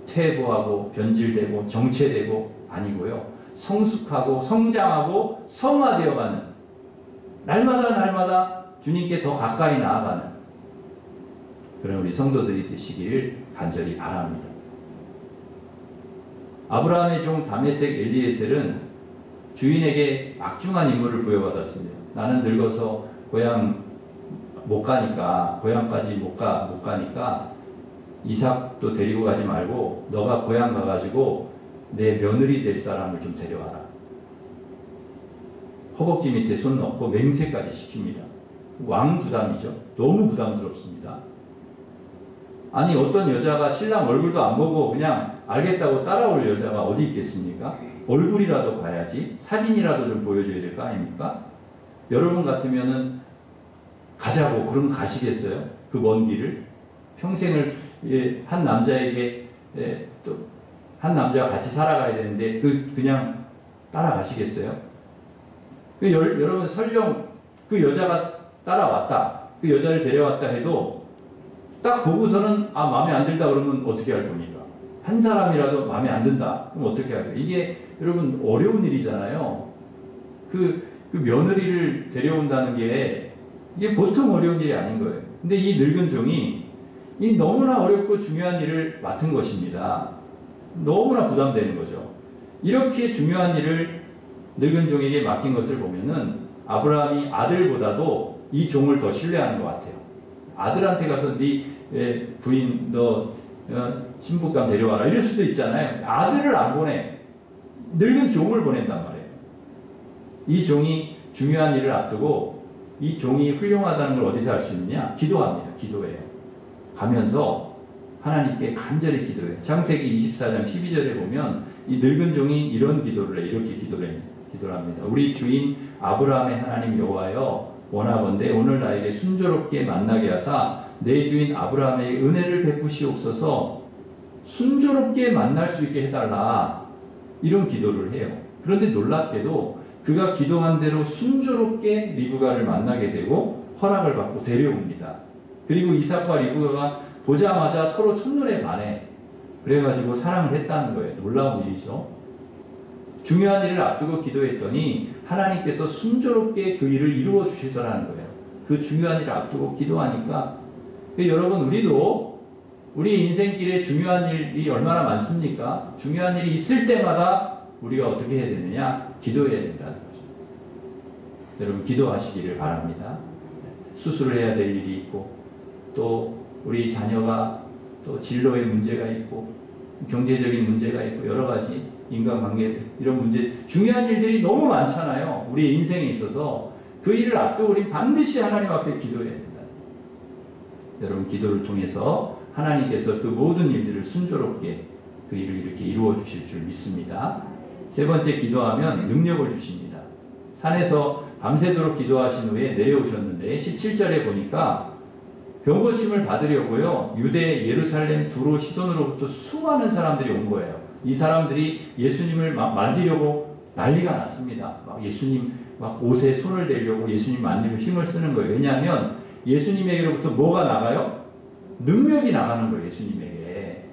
퇴보하고 변질되고 정체되고 아니고요. 성숙하고 성장하고 성화되어가는, 날마다 주님께 더 가까이 나아가는 그런 우리 성도들이 되시길 간절히 바랍니다. 아브라함의 종 다메섹 엘리에셀은 주인에게 막중한 임무를 부여받았습니다. 나는 늙어서 고향 못 가니까, 고향까지 못 가니까 이삭도 데리고 가지 말고 너가 고향 가가지고 내 며느리 될 사람을 좀 데려와라. 허벅지 밑에 손 넣고 맹세까지 시킵니다. 왕 부담이죠. 너무 부담스럽습니다. 아니, 어떤 여자가 신랑 얼굴도 안 보고 그냥 알겠다고 따라올 여자가 어디 있겠습니까? 얼굴이라도 봐야지, 사진이라도 좀 보여줘야 될 거 아닙니까? 여러분 같으면은 가자고 그러면 가시겠어요? 그 먼 길을? 평생을 한 남자에게 또 한 남자와 같이 살아가야 되는데 그냥 따라가시겠어요? 여러분, 설령 그 여자가 따라왔다, 그 여자를 데려왔다 해도 딱 보고서는 마음에 안 들다 그러면 어떻게 할 겁니까? 한 사람이라도 마음에 안 든다 그럼 어떻게 할까요? 이게 여러분 어려운 일이잖아요. 그 며느리를 데려온다는 게 이게 보통 어려운 일이 아닌 거예요. 근데 이 늙은 종이 이 너무나 어렵고 중요한 일을 맡은 것입니다. 너무나 부담되는 거죠. 이렇게 중요한 일을 늙은 종에게 맡긴 것을 보면은 아브라함이 아들보다도 이 종을 더 신뢰하는 것 같아요. 아들한테 가서 네 부인 너 신부감 데려와라 이럴 수도 있잖아요. 아들을 안 보내. 늙은 종을 보낸단 말이에요. 이 종이 중요한 일을 앞두고 이 종이 훌륭하다는 걸 어디서 알 수 있느냐? 기도합니다. 기도해요. 가면서 하나님께 간절히 기도해요. 창세기 24장 12절에 보면 이 늙은 종이 이런 기도를 해. 이렇게 기도를 합니다. 우리 주인 아브라함의 하나님 여호와여, 원하건대 오늘 나에게 순조롭게 만나게 하사 내 주인 아브라함에게 은혜를 베푸시옵소서. 순조롭게 만날 수 있게 해달라. 이런 기도를 해요. 그런데 놀랍게도 그가 기도한 대로 순조롭게 리브가를 만나게 되고 허락을 받고 데려옵니다. 그리고 이삭과 리브가가 보자마자 서로 첫눈에 반해. 그래가지고 사랑을 했다는 거예요. 놀라운 일이죠. 중요한 일을 앞두고 기도했더니 하나님께서 순조롭게 그 일을 이루어 주시더라는 거예요. 그 중요한 일을 앞두고 기도하니까. 여러분, 우리도 우리 인생길에 중요한 일이 얼마나 많습니까? 중요한 일이 있을 때마다 우리가 어떻게 해야 되느냐? 기도해야 된다는 거죠. 여러분, 기도하시기를 바랍니다. 수술을 해야 될 일이 있고 또 우리 자녀가 또 진로의 문제가 있고 경제적인 문제가 있고 여러 가지 인간관계들 이런 문제 중요한 일들이 너무 많잖아요. 우리의 인생에 있어서 그 일을 앞두고 우리 반드시 하나님 앞에 기도해야 된다. 여러분 기도를 통해서 하나님께서 그 모든 일들을 순조롭게 그 일을 이렇게 이루어 주실 줄 믿습니다. 세 번째 기도하면 능력을 주십니다. 산에서 밤새도록 기도하신 후에 내려오셨는데 17절에 보니까 병고침을 받으려고요. 유대, 예루살렘, 두로, 시돈으로부터 수많은 사람들이 온 거예요. 이 사람들이 예수님을 막 만지려고 난리가 났습니다. 막 예수님 막 옷에 손을 대려고 예수님 만지려고 힘을 쓰는 거예요. 왜냐하면 예수님에게로부터 뭐가 나가요? 능력이 나가는 거예요. 예수님에게.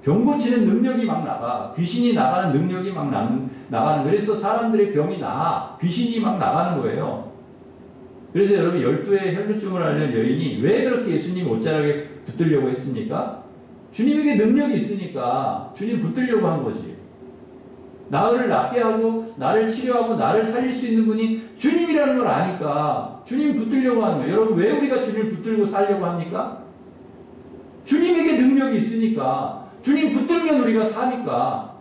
병 고치는 능력이 막 나가. 귀신이 나가는 능력이 막 나가는. 그래서 사람들의 병이 나아. 귀신이 막 나가는 거예요. 그래서 여러분 12의 혈루증을 앓는 여인이 왜 그렇게 예수님 옷자락에 붙들려고 했습니까? 주님에게 능력이 있으니까 주님 붙들려고 한 거지. 나를 낫게 하고 나를 치료하고 나를 살릴 수 있는 분이 주님이라는 걸 아니까 주님 붙들려고 하는 거예요. 여러분 왜 우리가 주님을 붙들고 살려고 합니까? 주님에게 능력이 있으니까. 주님 붙들면 우리가 사니까.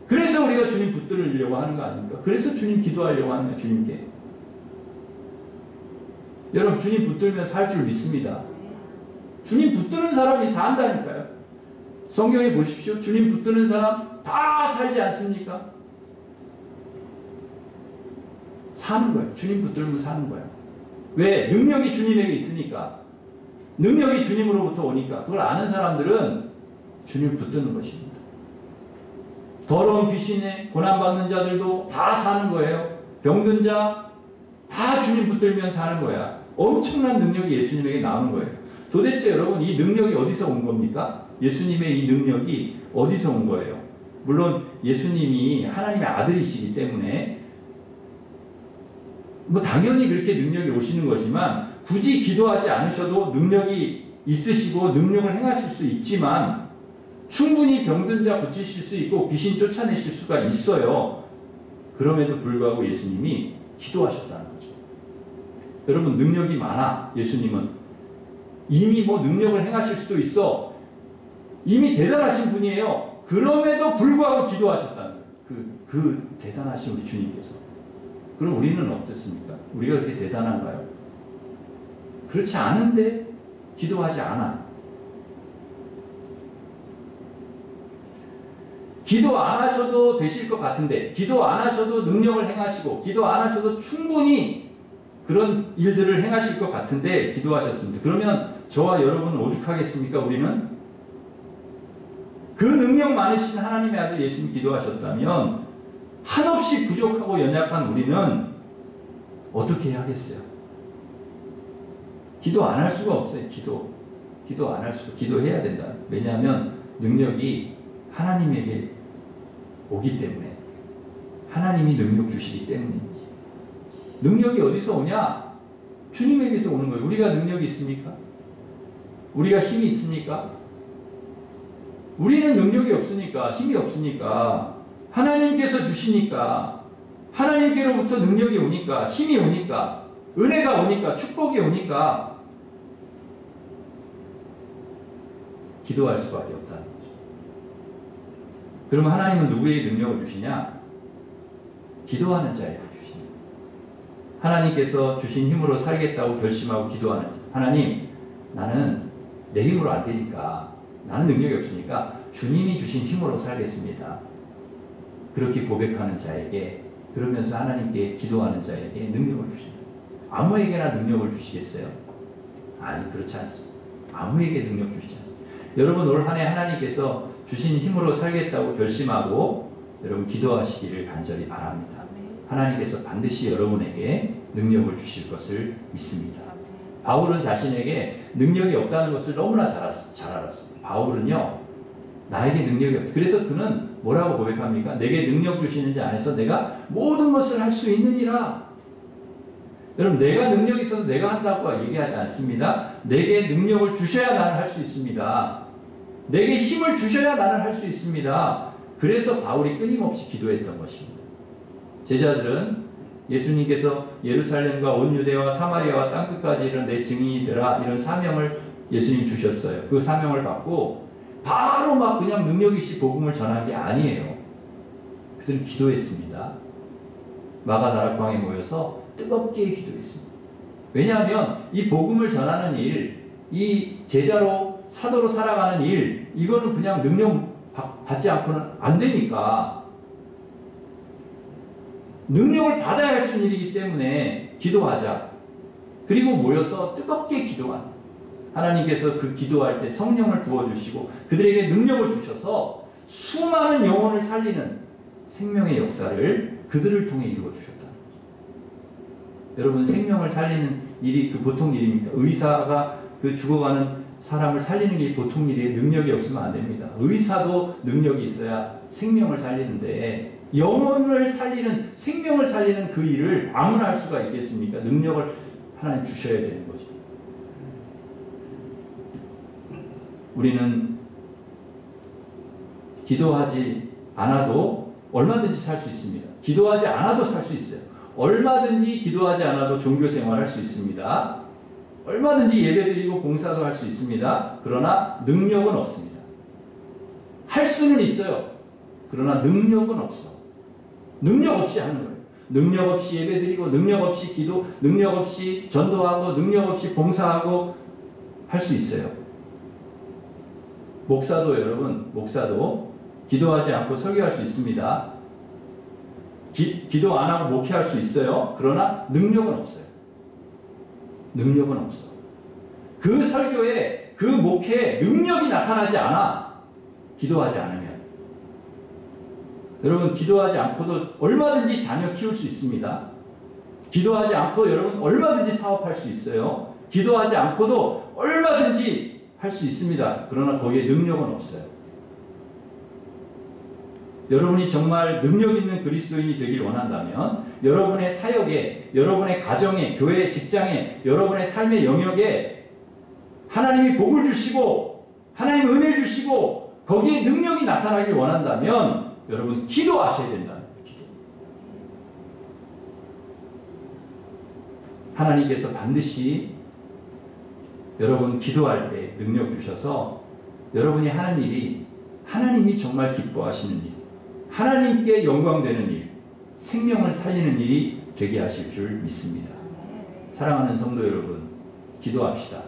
그래서 우리가 주님 붙들려고 하는 거 아닙니까? 그래서 주님 기도하려고 하는 거예요. 주님께. 여러분 주님 붙들면 살 줄 믿습니다. 주님 붙드는 사람이 산다니까요. 성경에 보십시오. 주님 붙드는 사람 다 살지 않습니까? 사는 거예요. 주님 붙들면 사는 거예요. 왜? 능력이 주님에게 있으니까. 능력이 주님으로부터 오니까. 그걸 아는 사람들은 주님 붙드는 것입니다. 더러운 귀신에 고난받는 자들도 다 사는 거예요. 병든 자 다 주님 붙들면 사는 거야. 엄청난 능력이 예수님에게 나오는 거예요. 도대체 여러분 이 능력이 어디서 온 겁니까? 예수님의 이 능력이 어디서 온 거예요? 물론 예수님이 하나님의 아들이시기 때문에 뭐 당연히 그렇게 능력이 오시는 거지만 굳이 기도하지 않으셔도 능력이 있으시고 능력을 행하실 수 있지만 충분히 병든 자 고치실 수 있고 귀신 쫓아내실 수가 있어요. 그럼에도 불구하고 예수님이 기도하셨다는 거죠. 여러분 능력이 많아. 예수님은 이미 뭐 능력을 행하실 수도 있어. 이미 대단하신 분이에요. 그럼에도 불구하고 기도하셨다는 거예요. 그 대단하신 우리 주님께서. 그럼 우리는 어떻습니까? 우리가 그렇게 대단한가요? 그렇지 않은데 기도하지 않아. 기도 안 하셔도 되실 것 같은데, 기도 안 하셔도 능력을 행하시고, 기도 안 하셔도 충분히 그런 일들을 행하실 것 같은데 기도하셨습니다. 그러면 저와 여러분은 오죽하겠습니까? 우리는 그 능력 많으신 하나님의 아들 예수님 기도하셨다면 한없이 부족하고 연약한 우리는 어떻게 하겠어요? 기도 안 할 수가 없어요. 기도 안 할 수, 기도해야 된다. 왜냐하면 능력이 하나님에게 오기 때문에, 하나님이 능력 주시기 때문이지. 능력이 어디서 오냐? 주님에게서 오는 거예요. 우리가 능력이 있습니까? 우리가 힘이 있습니까? 우리는 능력이 없으니까, 힘이 없으니까, 하나님께서 주시니까, 하나님께로부터 능력이 오니까, 힘이 오니까, 은혜가 오니까, 축복이 오니까, 기도할 수밖에 없다는 거죠. 그러면 하나님은 누구에게 능력을 주시냐? 기도하는 자에게 주십니다. 하나님께서 주신 힘으로 살겠다고 결심하고 기도하는 자. 하나님, 나는 내 힘으로 안 되니까, 나는 능력이 없으니까 주님이 주신 힘으로 살겠습니다. 그렇게 고백하는 자에게, 그러면서 하나님께 기도하는 자에게 능력을 주십니다. 아무에게나 능력을 주시겠어요? 아니, 그렇지 않습니다. 아무에게 능력 주시지 않습니다. 여러분 올 한 해 하나님께서 주신 힘으로 살겠다고 결심하고 여러분 기도하시기를 간절히 바랍니다. 하나님께서 반드시 여러분에게 능력을 주실 것을 믿습니다. 바울은 자신에게 능력이 없다는 것을 너무나 잘 알았습니다. 바울은요, 나에게 능력이 없다. 그래서 그는 뭐라고 고백합니까? 내게 능력 주시는 자 안에서 내가 모든 것을 할 수 있느니라. 여러분, 내가 능력이 있어서 내가 한다고 얘기하지 않습니다. 내게 능력을 주셔야 나는 할 수 있습니다. 내게 힘을 주셔야 나는 할 수 있습니다. 그래서 바울이 끊임없이 기도했던 것입니다. 제자들은 예수님께서 예루살렘과 온 유대와 사마리아와 땅끝까지 이른 내 증인이 되라, 이런 사명을 예수님 주셨어요. 그 사명을 받고 바로 막 그냥 능력 있이 복음을 전한 게 아니에요. 그들은 기도했습니다. 마가 다락방에 모여서 뜨겁게 기도했습니다. 왜냐하면 이 복음을 전하는 일, 이 제자로 사도로 살아가는 일, 이거는 그냥 능력 받지 않고는 안 되니까 능력을 받아야 할 수 있는 일이기 때문에 기도하자. 그리고 모여서 뜨겁게 기도한, 하나님께서 그 기도할 때 성령을 부어주시고 그들에게 능력을 주셔서 수많은 영혼을 살리는 생명의 역사를 그들을 통해 이루어주셨다. 여러분, 생명을 살리는 일이 그 보통 일입니까? 의사가 그 죽어가는 사람을 살리는 게 보통 일이에요. 능력이 없으면 안 됩니다. 의사도 능력이 있어야 생명을 살리는데, 영혼을 살리는, 생명을 살리는 그 일을 아무나 할 수가 있겠습니까? 능력을 하나님 주셔야 되는 거죠. 우리는 기도하지 않아도 얼마든지 살 수 있습니다. 기도하지 않아도 살 수 있어요. 얼마든지 기도하지 않아도 종교생활 할 수 있습니다. 얼마든지 예배드리고 봉사도 할 수 있습니다. 그러나 능력은 없습니다. 할 수는 있어요. 그러나 능력은 없어. 능력 없이 하는 거예요. 능력 없이 예배드리고, 능력 없이 기도, 능력 없이 전도하고, 능력 없이 봉사하고 할 수 있어요. 목사도, 여러분, 목사도 기도하지 않고 설교할 수 있습니다. 기도 안 하고 목회할 수 있어요. 그러나 능력은 없어요. 능력은 없어. 그 설교에, 그 목회에 능력이 나타나지 않아. 기도하지 않으면. 여러분, 기도하지 않고도 얼마든지 자녀 키울 수 있습니다. 기도하지 않고 여러분 얼마든지 사업할 수 있어요. 기도하지 않고도 얼마든지 할 수 있습니다. 그러나 거기에 능력은 없어요. 여러분이 정말 능력 있는 그리스도인이 되길 원한다면 여러분의 사역에, 여러분의 가정에, 교회, 직장에, 여러분의 삶의 영역에 하나님이 복을 주시고 하나님 은혜를 주시고 거기에 능력이 나타나길 원한다면 여러분 기도하셔야 된다는 거예요. 기도. 하나님께서 반드시 여러분 기도할 때 능력 주셔서 여러분이 하는 일이 하나님이 정말 기뻐하시는 일, 하나님께 영광되는 일, 생명을 살리는 일이 되게 하실 줄 믿습니다. 사랑하는 성도 여러분, 기도합시다.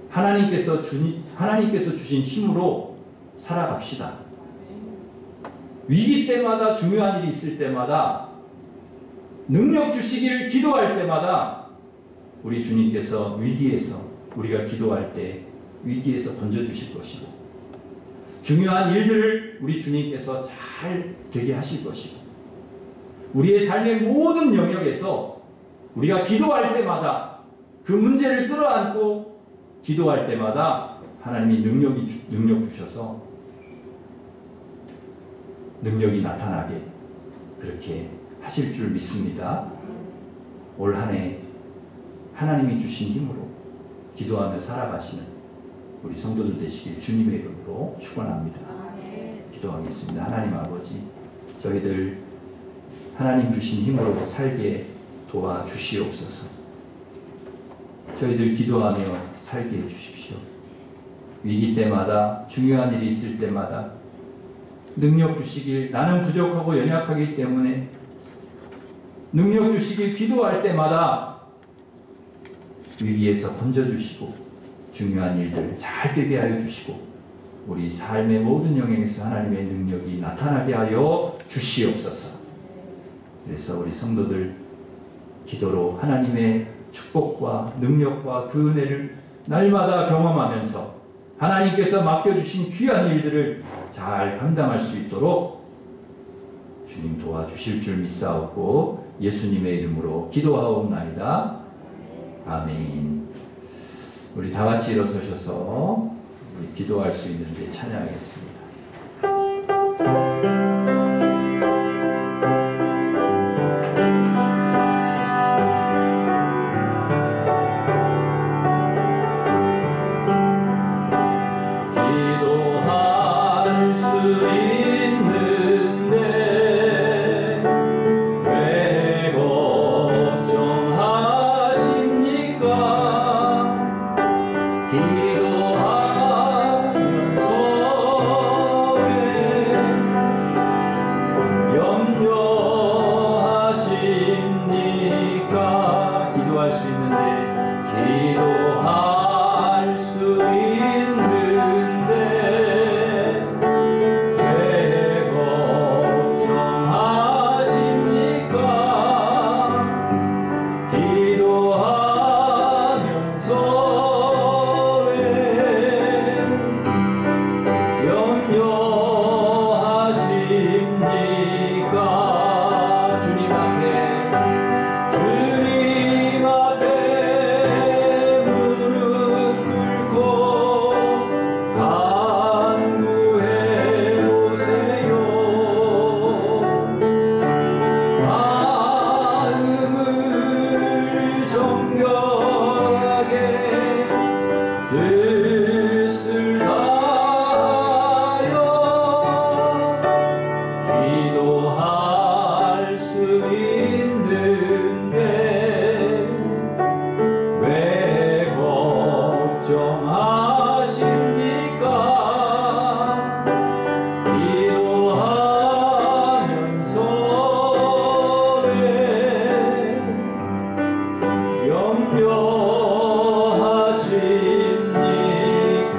하나님께서 주신 힘으로 살아갑시다. 위기 때마다, 중요한 일이 있을 때마다, 능력 주시기를 기도할 때마다 우리 주님께서 위기에서, 우리가 기도할 때 위기에서 건져주실 것이고, 중요한 일들을 우리 주님께서 잘 되게 하실 것이고, 우리의 삶의 모든 영역에서 우리가 기도할 때마다 그 문제를 끌어안고 기도할 때마다 하나님이 능력 주셔서 능력이 나타나게 그렇게 하실 줄 믿습니다. 올 한 해 하나님이 주신 힘으로 기도하며 살아가시는 우리 성도들 되시길 주님의 이름으로 축원합니다. 기도하겠습니다. 하나님 아버지, 저희들 하나님 주신 힘으로 살게 도와주시옵소서. 저희들 기도하며 살게 해주십시오. 위기 때마다, 중요한 일이 있을 때마다 능력 주시길, 나는 부족하고 연약하기 때문에 능력 주시길 기도할 때마다 위기에서 건져주시고 중요한 일들 잘 되게 하여 주시고 우리 삶의 모든 영역에서 하나님의 능력이 나타나게 하여 주시옵소서. 그래서 우리 성도들 기도로 하나님의 축복과 능력과 그 은혜를 날마다 경험하면서 하나님께서 맡겨주신 귀한 일들을 잘 감당할 수 있도록 주님 도와주실 줄 믿사옵고 예수님의 이름으로 기도하옵나이다. 아멘. 우리 다 같이 일어서셔서 우리 기도할 수 있는데 찬양하겠습니다. 기도할 수 있는데 기도하면서 왜 염려하십니까? 기도할 수 있는데 기도할 수 있는데 왜 걱정하십니까? 기도하면서 왜 염려하십니까? 주님 앞에 무릎 꿇고 간구해 보세요. 마음을 정결하게 뜻을 다하여 기도할 수 있는데 왜 걱정하십니까? 기도하면서 왜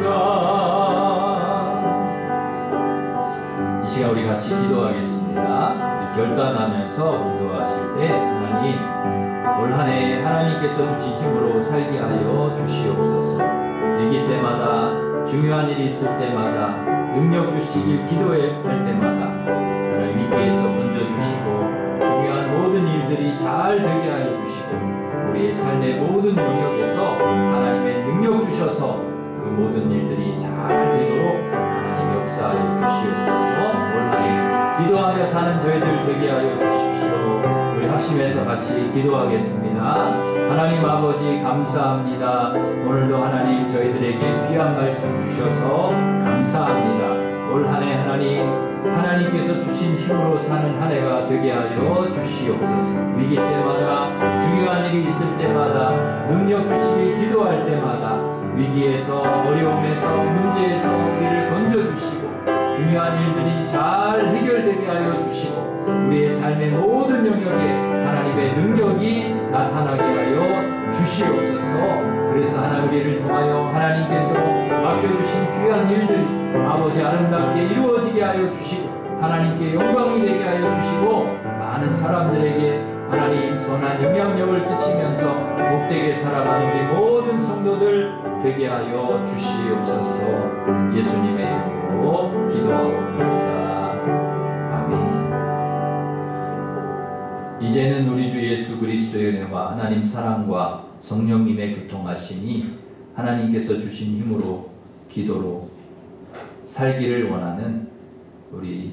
염려하십니까? 이 시간 우리 같이 기도하겠습니다. 우리 결단하면서 기도하실 때 하나님, 올 한 해 하나님께서 주신 힘으로 살게 하여 주시옵소서. 위기 때마다, 중요한 일이 있을 때마다, 능력 주시길 기도할 때마다 하나님 위기에서 건져주시고 중요한 모든 일들이 잘 되게 하여 주시고 우리의 삶의 모든 영역에서 하나님의 능력 주셔서 그 모든 일들이 잘 되도록 하나님 역사하여 주시옵소서. 올 한 해 기도하며 사는 저희들 되게 하여 주십시오. 우리 합심해서 같이 기도하겠습니다. 하나님 아버지 감사합니다. 오늘도 하나님 저희들에게 귀한 말씀 주셔서 감사합니다. 올 한 해 하나님께서 주신 힘으로 사는 한 해가 되게 하여 주시옵소서. 위기 때마다, 중요한 일이 있을 때마다, 능력 주시길 기도할 때마다, 위기에서, 어려움에서, 문제에서 우리를 건져주시고 중요한 일들이 잘 해결되게 하여 주시고 우리의 삶의 모든 영역에 하나님의 능력이 나타나게 하여 주시옵소서. 그래서 하나님 우리를 통하여 하나님께서 맡겨주신 귀한 일들이 아버지 아름답게 이루어지게 하여 주시고 하나님께 영광이 되게 하여 주시고 많은 사람들에게 하나님 선한 영향력을 끼치면서 복되게 살아가는 우리 모든 성도들 되게 하여 주시옵소서. 예수님의 이름으로 기도하옵나이다. 아멘. 이제는 우리 주 예수 그리스도의 은혜와 하나님 사랑과 성령님의 교통하심이 하나님께서 주신 힘으로 기도로 살기를 원하는 우리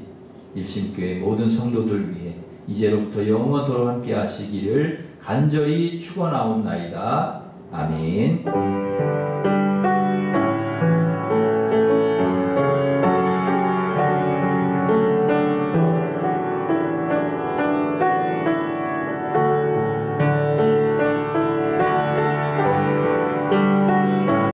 일심교회 모든 성도들 위해 이제로부터 영원토록 함께 하시기를 간절히 축원하옵나이다. 아멘.